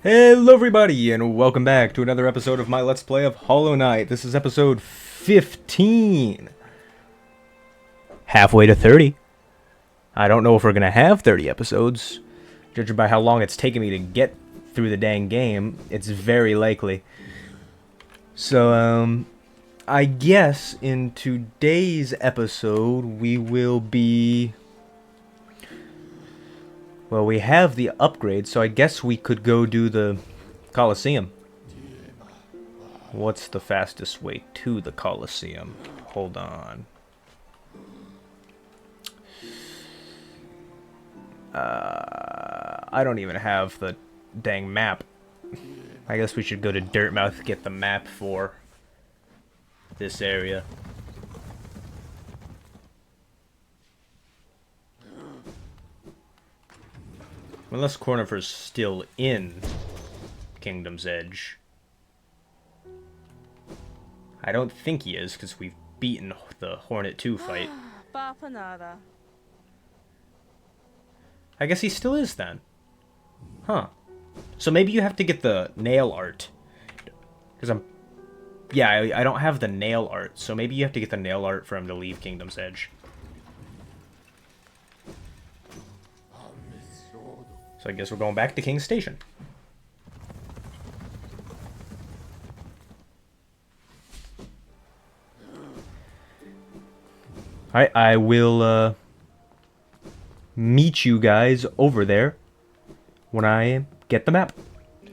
Hello everybody, and welcome back to another episode of my Let's Play of Hollow Knight. This is episode 15. Halfway to 30. I don't know if we're going to have 30 episodes. Judging by how long it's taken me to get through the dang game, it's very likely. So, I guess in today's episode we will be... Well, we have the upgrade, so I guess we could go do the Colosseum. What's the fastest way to the Colosseum? Hold on. I don't even have the dang map. I guess we should go to Dirtmouth to get the map for this area. Unless Cornifer's still in Kingdom's Edge. I don't think he is, because we've beaten the Hornet 2 fight. I guess he still is then. Huh. So maybe you have to get the nail art. Because Yeah, I don't have the nail art, so maybe you have to get the nail art for him to leave Kingdom's Edge. So I guess we're going back to King's Station. Alright, I will meet you guys over there when I get the map.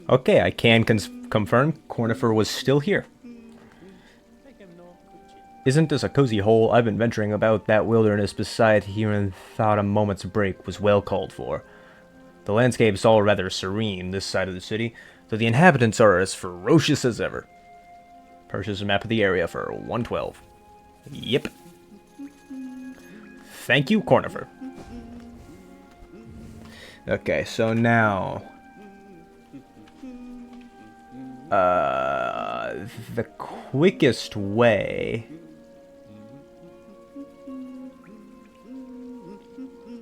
Okay, I can confirm Cornifer was still here. Isn't this a cozy hole? I've been venturing about that wilderness beside here and thought a moment's break was well called for. The landscape's all rather serene this side of the city, though the inhabitants are as ferocious as ever. Purchase a map of the area for 112. Yep. Thank you, Cornifer. Okay, so now... the quickest way...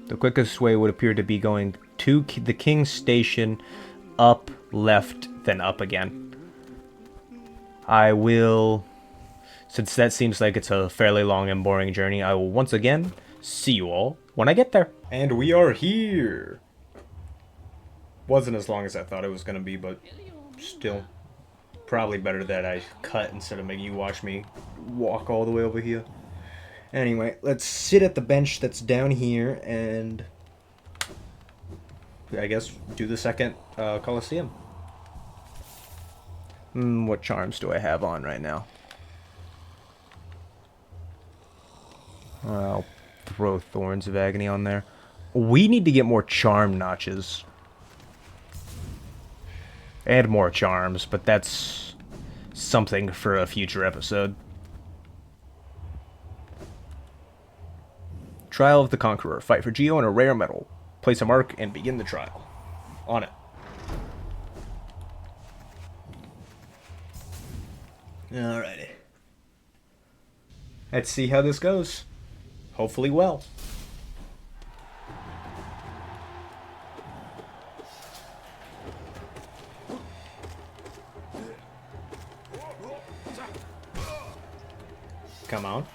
The quickest way would appear to be going to the King's Station, up, left, then up again. I will, since that seems like it's a fairly long and boring journey, I will once again see you all when I get there. And we are here! Wasn't as long as I thought it was going to be, but still, probably better that I cut instead of making you watch me walk all the way over here. Anyway, let's sit at the bench that's down here and I guess do the second Colosseum. What charms do I have on right now? I'll throw Thorns of Agony on there. We need to get more charm notches. And more charms, but that's something for a future episode. Trial of the Conqueror. Fight for Geo and a rare medal. Place a mark and begin the trial. On it. Alrighty. Let's see how this goes. Hopefully well. Come on.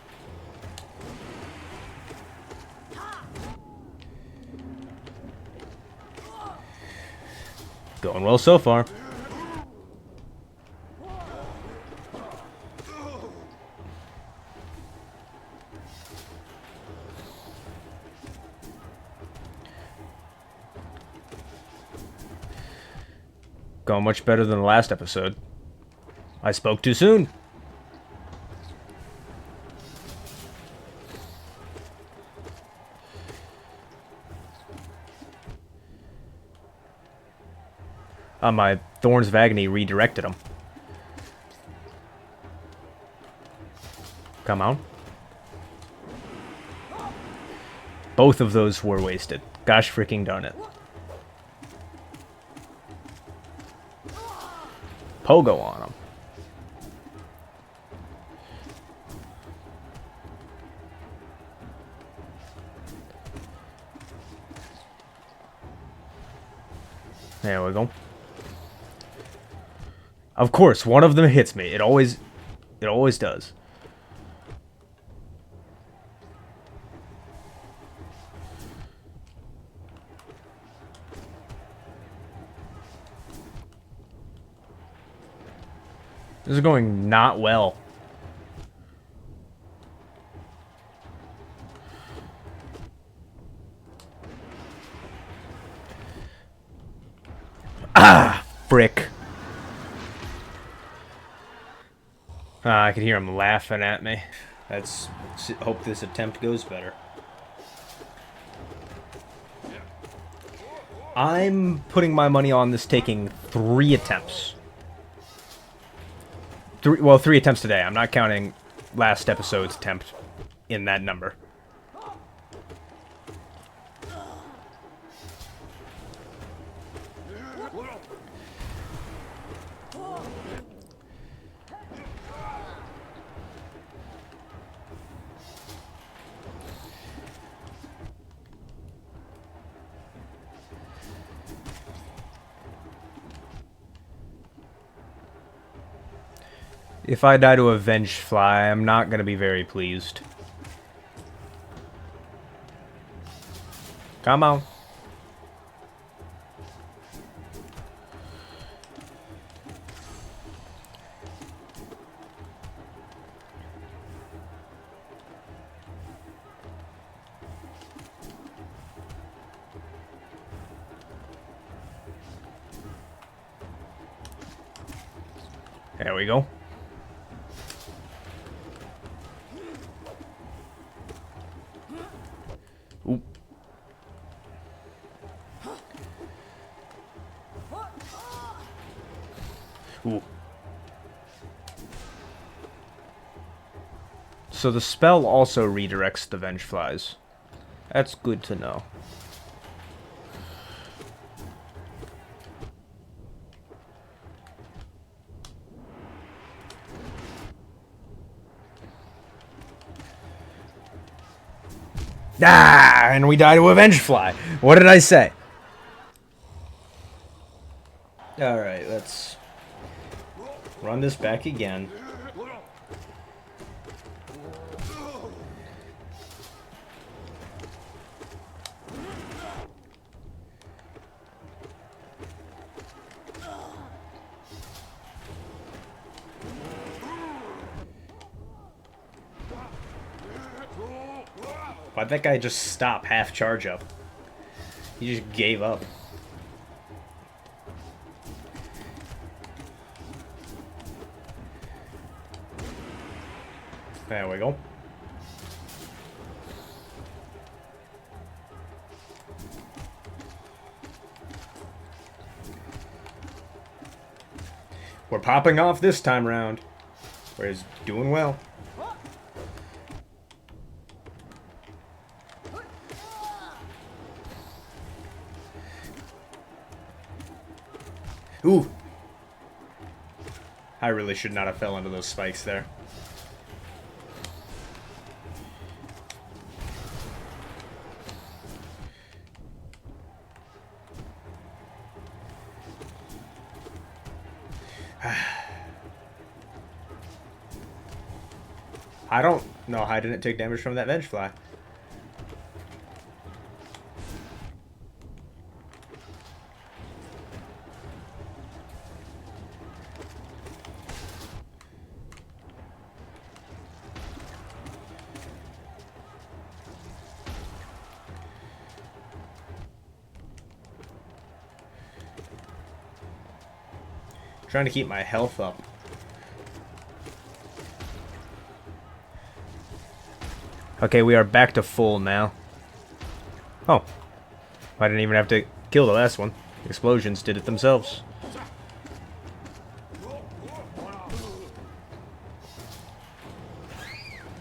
Going well so far. Going much better than the last episode. I spoke too soon. My Thorns of Agony redirected him. Come on. Both of those were wasted. Gosh freaking darn it. Pogo on him. There we go. Of course, one of them hits me. It always does. This is going not well. Ah! Frick. I can hear him laughing at me. Let's hope this attempt goes better. I'm putting my money on this taking 3 attempts. 3 attempts today. I'm not counting last episode's attempt in that number. If I die to a Venge Fly, I'm not going to be very pleased. Come on. There we go. Ooh. Ooh. So the spell also redirects the Venge Flies. That's good to know. Ah, and we die to a Venge Fly. What did I say? Alright, let's run this back again. Why'd that guy just stop half charge up? He just gave up. There we go. We're popping off this time round. We're doing well. Ooh. I really should not have fell into those spikes there. I don't know how I didn't take damage from that Venge Fly. Trying to keep my health up. Okay, we are back to full now. Oh. I didn't even have to kill the last one. Explosions did it themselves.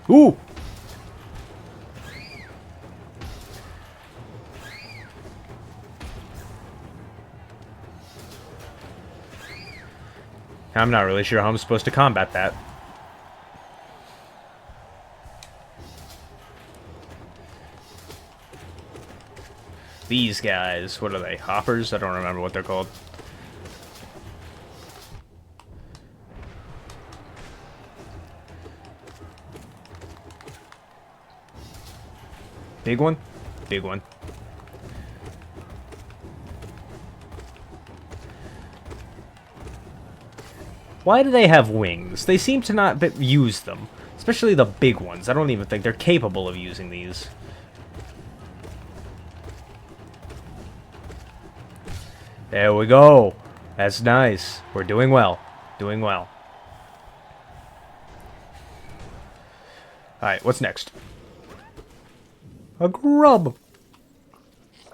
Ooh! I'm not really sure how I'm supposed to combat that. These guys, what are they? Hoppers? I don't remember what they're called. Big one? Big one. Why do they have wings? They seem to not use them. Especially the big ones. I don't even think they're capable of using these. There we go. That's nice. We're doing well. Doing well. Alright, what's next? A grub.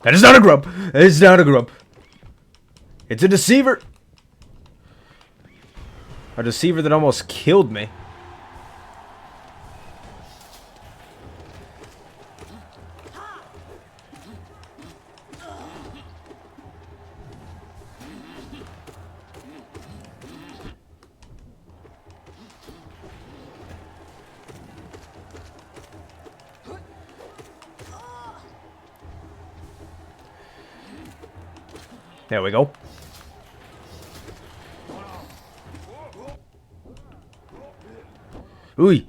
That is not a grub. That is not a grub. It's a deceiver. A deceiver that almost killed me. There we go. Ooh.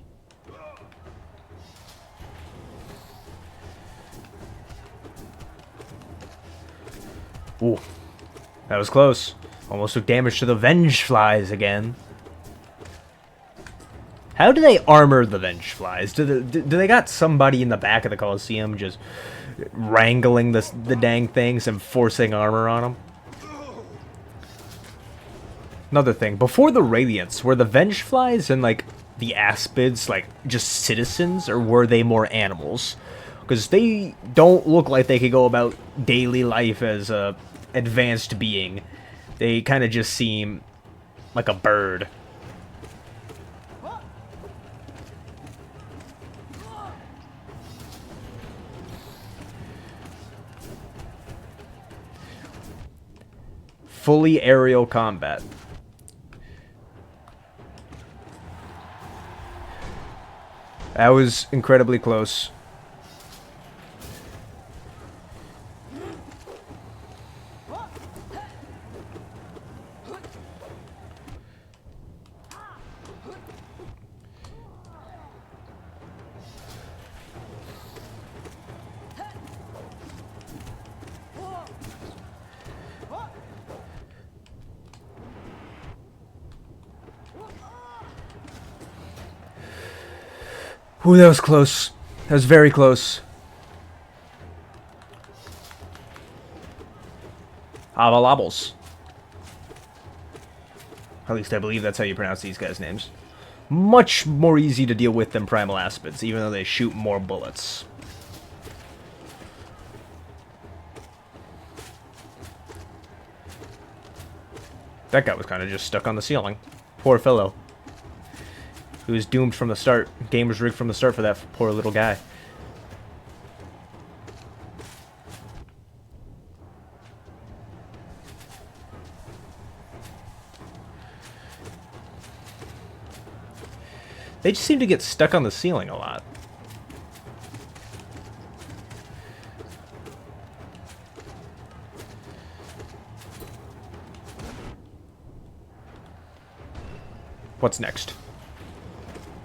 Ooh. That was close. Almost took damage to the Venge Flies again. How do they armor the Venge Flies? Do they got somebody in the back of the Colosseum just wrangling the dang things and forcing armor on them? Another thing, before the Radiants, were the Venge Flies and, like, the Aspids, like, just citizens, or were they more animals? Because they don't look like they could go about daily life as a advanced being. They kind of just seem like a bird. Fully aerial combat. That was incredibly close. Ooh, that was close. That was very close. Avalabos. At least I believe that's how you pronounce these guys' names. Much more easy to deal with than Primal Aspids, even though they shoot more bullets. That guy was kind of just stuck on the ceiling. Poor fellow. He was doomed from the start. Game was rigged from the start for that poor little guy. They just seem to get stuck on the ceiling a lot. What's next?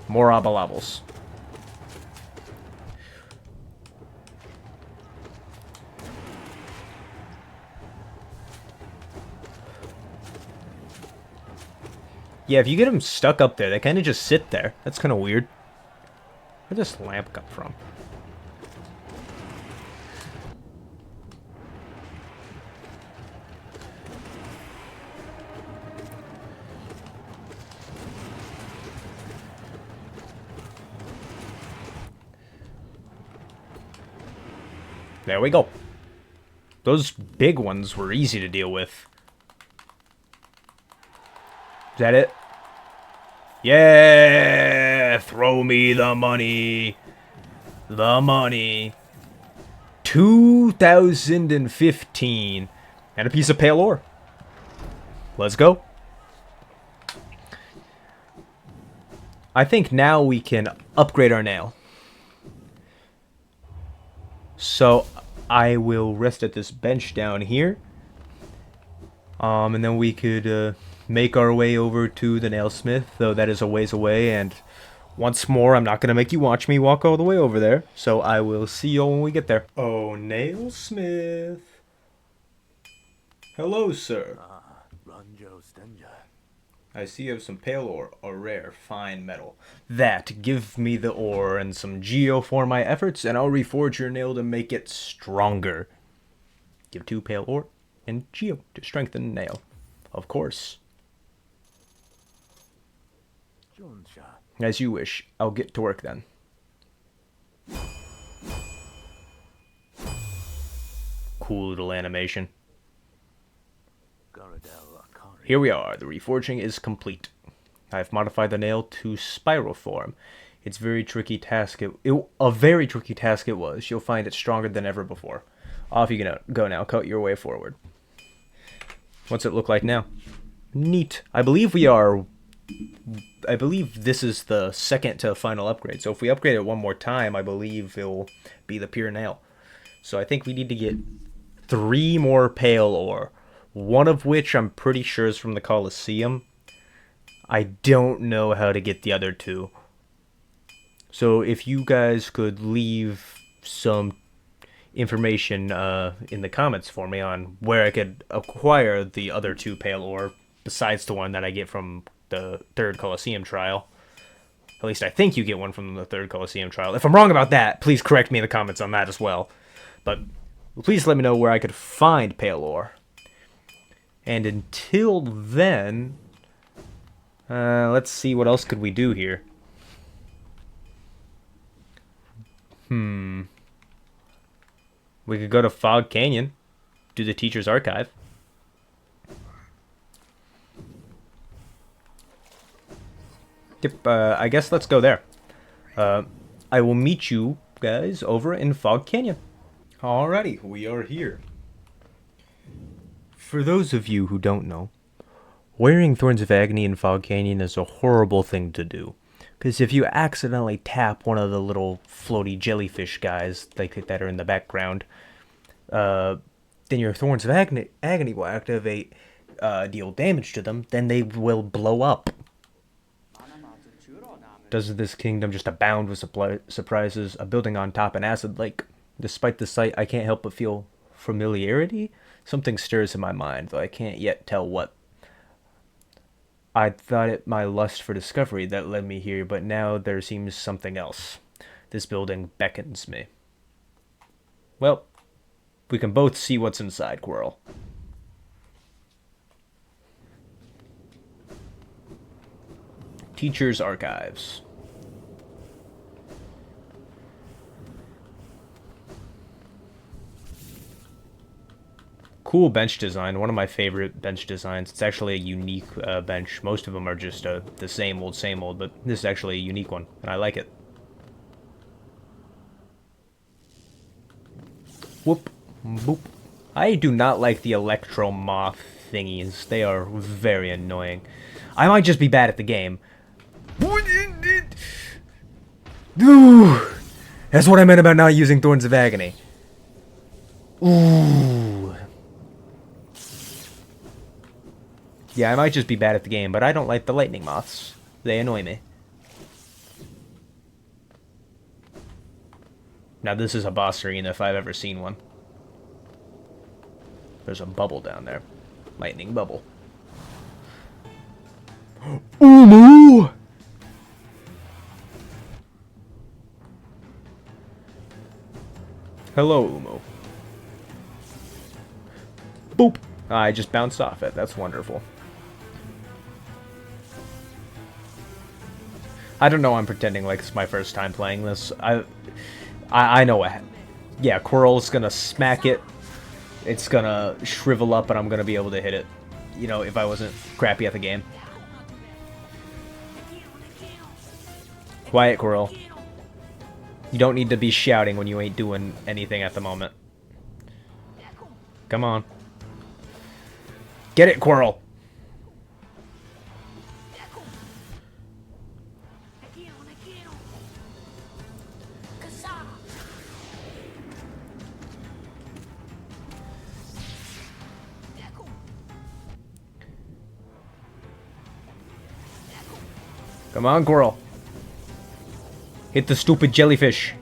More abalabals. Yeah, if you get them stuck up there, they kind of just sit there. That's kind of weird. Where'd this lamp come from? There we go. Those big ones were easy to deal with. Is that it? Yeah! Throw me the money. The money. 2015. And a piece of pale ore. Let's go. I think now we can upgrade our nail. So I will rest at this bench down here. And then we could make our way over to the nailsmith, though that is a ways away, and Once more, I'm not going to make you watch me walk all the way over there, so I will see you when we get there. Oh, Nailsmith. Hello, sir. I see you have some pale ore, a rare, fine metal. That, give me the ore and some geo for my efforts, and I'll reforge your nail to make it stronger. Give 2 pale ore and geo to strengthen the nail. Of course. As you wish. I'll get to work then. Cool little animation. Here we are. The reforging is complete. I've modified the nail to spiral form. It's a very tricky task. A very tricky task it was. You'll find it stronger than ever before. Off you can go now. Cut your way forward. What's it look like now? Neat. I believe this is the second to final upgrade. So if we upgrade it one more time, I believe it'll be the pure nail. So I think we need to get 3 more pale ore. One of which I'm pretty sure is from the Colosseum. I don't know how to get the other 2. So if you guys could leave some information in the comments for me on where I could acquire the other 2 pale ore, besides the one that I get from the 3rd Colosseum trial. At least I think you get one from the 3rd Colosseum trial. If I'm wrong about that, please correct me in the comments on that as well. But please let me know where I could find pale ore. And until then, let's see what else could we do here. We could go to Fog Canyon, do the teacher's archive. Yep, I guess let's go there. I will meet you guys over in Fog Canyon. Alrighty, we are here. For those of you who don't know, wearing Thorns of Agony in Fog Canyon is a horrible thing to do. Because if you accidentally tap one of the little floaty jellyfish guys that are in the background, then your Thorns of Agony will activate, deal damage to them, then they will blow up. Does this kingdom just abound with surprises? A building on top an acid lake. Despite the sight, I can't help but feel familiarity. Something stirs in my mind, though I can't yet tell what. I thought it my lust for discovery that led me here, but now there seems something else. This building beckons me. Well, we can both see what's inside, Quirrell. Teacher's Archives. Cool bench design. One of my favorite bench designs. It's actually a unique bench. Most of them are just the same old, but this is actually a unique one, and I like it. Whoop. Boop. I do not like the electro moth thingies. They are very annoying. I might just be bad at the game. Ooh, that's what I meant about not using Thorns of Agony. Ooh. Yeah, I might just be bad at the game, but I don't like the lightning moths. They annoy me. Now this is a boss arena if I've ever seen one. There's a bubble down there. Lightning bubble. Umu! Hello, Umu. Boop! I just bounced off it. That's wonderful. I don't know, I'm pretending like it's my first time playing this. I know what. Yeah, Quirrell's gonna smack it. It's gonna shrivel up and I'm gonna be able to hit it. You know, if I wasn't crappy at the game. Quiet, Quirrell. You don't need to be shouting when you ain't doing anything at the moment. Come on. Get it, Quirrell! Come on, Quirrell. Hit the stupid jellyfish.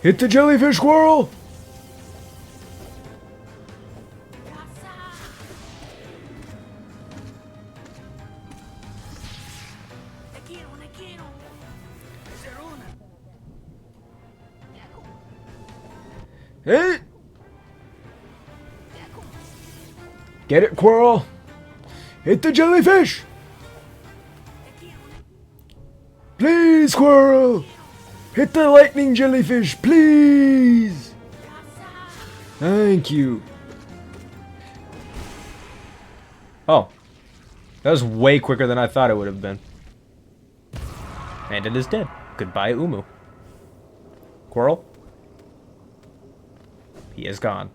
Hit the jellyfish, squirrel! Hit! Get it, squirrel! Hit the jellyfish! Please, squirrel! Hit the lightning jellyfish, please! Thank you. Oh. That was way quicker than I thought it would have been. And it is dead. Goodbye, Umu. Squirrel? He is gone.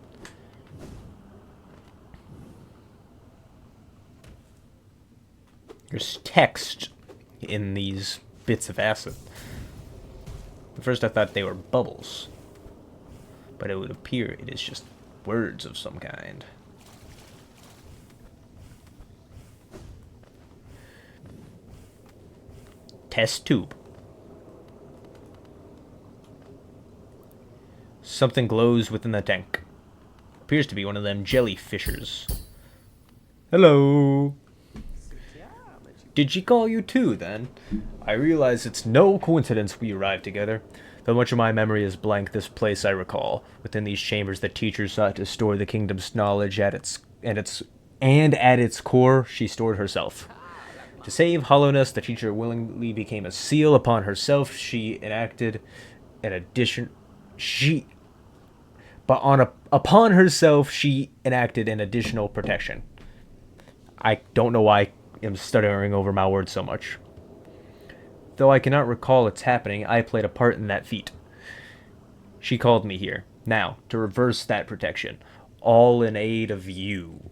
There's text in these bits of acid. At first I thought they were bubbles, but it would appear it is just words of some kind. Test tube. Something glows within the tank. Appears to be one of them jellyfishers. Hello. Did she call you too, then? I realize it's no coincidence we arrived together. Though much of my memory is blank, this place I recall. Within these chambers, the teacher sought to store the kingdom's knowledge at its core, she stored herself. To save hollowness, the teacher willingly became a seal upon herself. She enacted an addition. Upon herself, she enacted an additional protection. I don't know why I'm stuttering over my words so much. Though I cannot recall its happening, I played a part in that feat. She called me here, now, to reverse that protection, all in aid of you.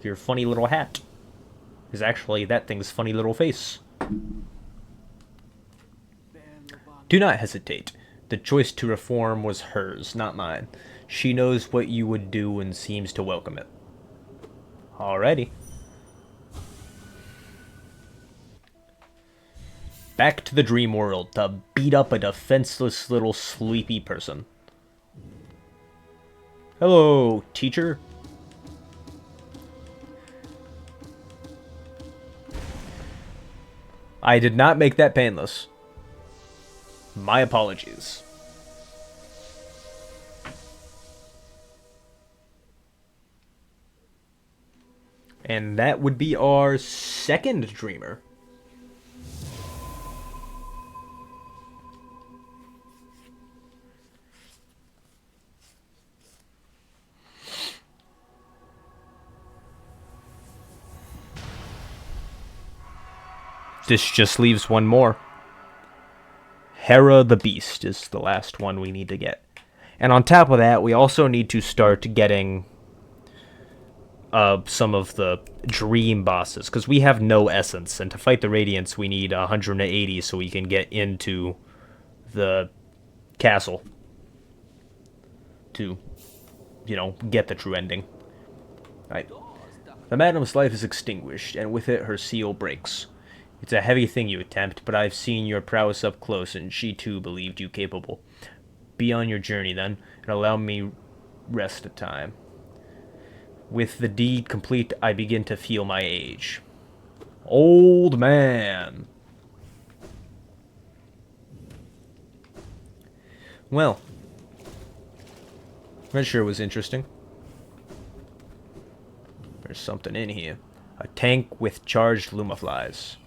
Your funny little hat is actually that thing's funny little face. Do not hesitate. The choice to reform was hers, not mine. She knows what you would do and seems to welcome it. Alrighty. Back to the dream world to beat up a defenseless little sleepy person. Hello, teacher. I did not make that painless. My apologies. And that would be our second dreamer. This just leaves one more. Hera the Beast is the last one we need to get. And on top of that, we also need to start getting some of the dream bosses, because we have no essence, and to fight the Radiants we need 180 so we can get into the castle to, you know, get the true ending. Right. The Madam's life is extinguished, and with it her seal breaks. It's a heavy thing you attempt, but I've seen your prowess up close, and she too believed you capable. Be on your journey then, and allow me rest a time. With the deed complete, I begin to feel my age. Old man. Well, that sure was interesting. There's something in here. A tank with charged lumaflies.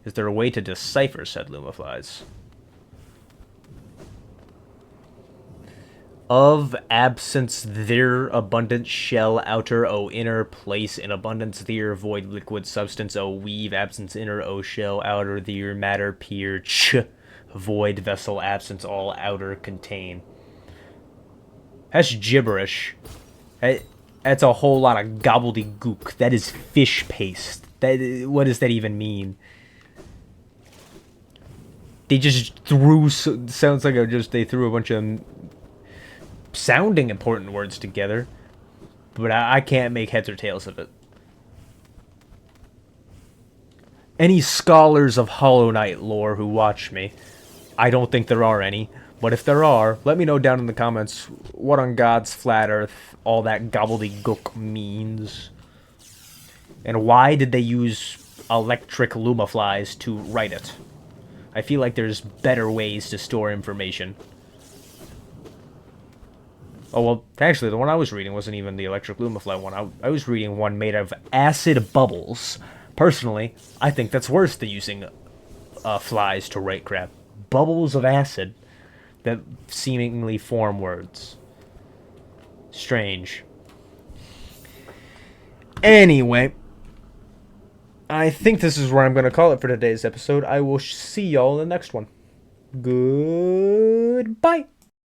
Is there a way to decipher said lumaflies? Of absence there, abundant shell, outer, o inner, place in abundance there, void liquid substance, o weave, absence inner, o shell, outer there, matter, peer, void vessel, absence, all, outer, contain. That's gibberish. That's a whole lot of gobbledygook. That is fish paste. What does that even mean? They just threw, sounds like they threw a bunch of sounding important words together. But I can't make heads or tails of it. Any scholars of Hollow Knight lore who watch me, I don't think there are any. But if there are, let me know down in the comments what on God's flat earth all that gobbledygook means. And why did they use electric lumaflies to write it? I feel like there's better ways to store information. Oh, well, actually, the one I was reading wasn't even the electric lumafly one. I was reading one made of acid bubbles. Personally, I think that's worse than using flies to write crap. Bubbles of acid that seemingly form words. Strange. Anyway, I think this is where I'm going to call it for today's episode. I will see y'all in the next one. Goodbye.